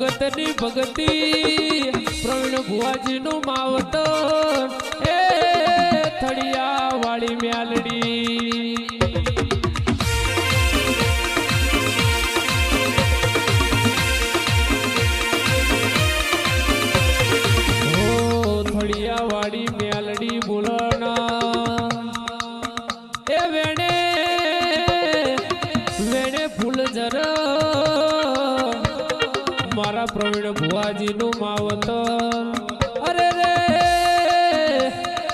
ભગતની ભગતી પ્રવીણ ભુવાજીનું માવતર એ થળિયા વાળી મ્યાલડી થળિયા વાળી મ્યાલડી બોલના એ વેણે વેણે ફૂલ જર મારા પ્રવીણ ભુવાજીનું માવતર અરે રે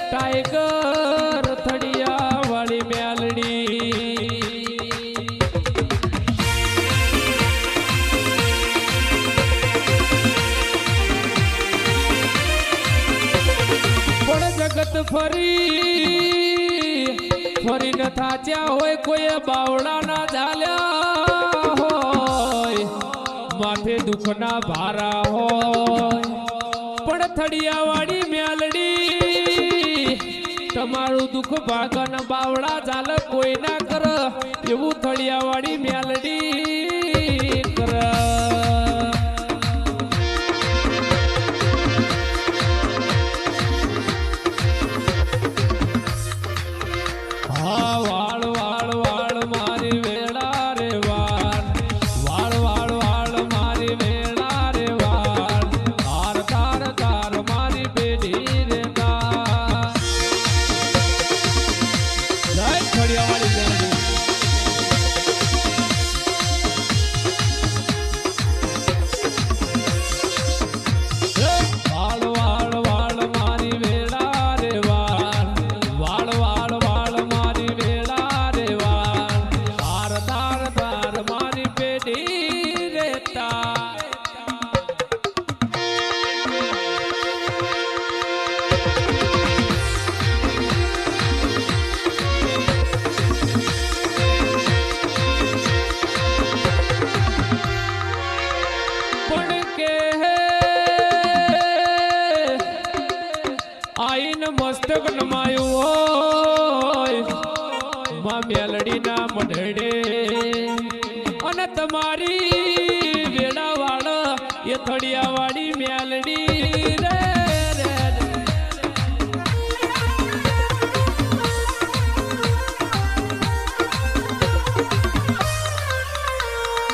ટાઈગર થળિયા વાળી મ્યાલડી પણ જગત ફરી ન થાચ્યા હોય કોઈ બાવડા ના ઝાલ્યા હોય માથે દુઃખના ભારા હોય પણ થળિયા વાળી મ્યાલડી તમારું દુઃખ ભાગન બાવડા ઝાલ કોઈ ના કર એવું થળિયા વાળી મ્યાલડી કર મસ્તક નમાયું હોય માં મ્યાલડી ના મઢડે અને તમારી વેડા વાળ એ થળિયા વાળી મ્યાલડી રે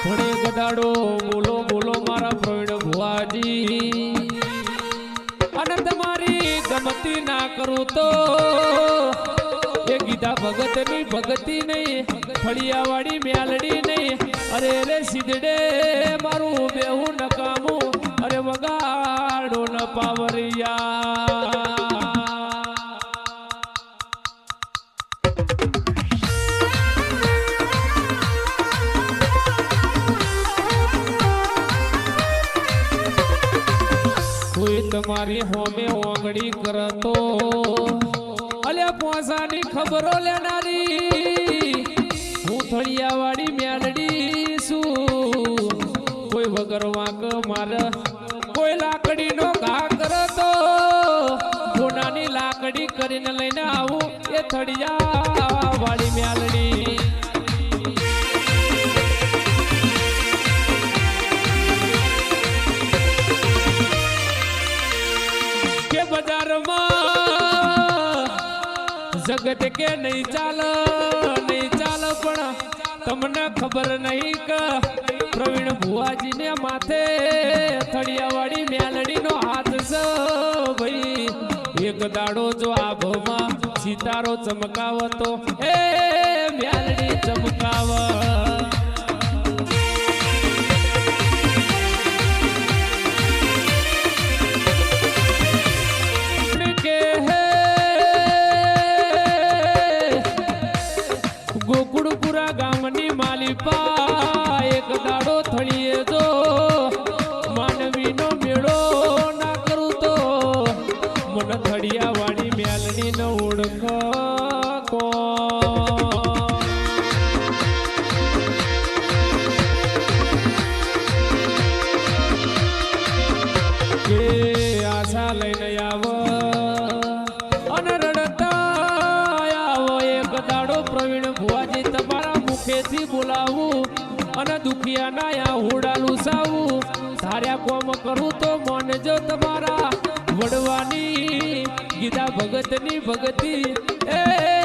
થોડે ગદાડો બોલો બોલો મારા પ્રવીણ ભુવાજી અને તમારી ગમતી ના કરું તો એ ગીધા ભગતની ભગતી નહીં થળિયા વાળી મ્યાલડી નહીં અરે રે સિદ્ધડે મારું બેહું નકામું અરે વગાડો ન પાવરિયા તમારી હોમે ઓગળી કરતો અલ્યા પોસાની ખબરો લેનારી હું થળિયા વાળી મ્યાલડી છું કોઈ વગર વાંક માર કોઈ લાકડી નો ઘા કરતો સોનાની લાકડી કરીને લઈને આવું એ થળિયા વાળી મ્યાલડી જગત કે નહીં ચાલ પણ તમને ખબર નહીં કે પ્રવીણ ભુવાજી ને માથે થળિયા વાળી મ્યાલડી નો હાથ છે ભાઈ એક દાડો જો આભમાં સિતારો ચમકાવતો એ મ્યાલડી ચમકાવ ગોકુળપુરા ગામની માલિપા એક દાડો થળીએ જો માનવીનો મેળો ના કરું તો મને થળિયા વાળી મ્યાલડી ન ઓળખ કો કે આશા લઈને આવ અને રડતા આવો એક દાડો પ્રવીણ ભુવાજી તમારા મુખેથી બોલાવું અને દુખિયાના આ હુડાલું સાવું ધાર્યા કોમ કરું તો મોનજો તમારા વડવાની ગીતા ભગતની ભગતી એ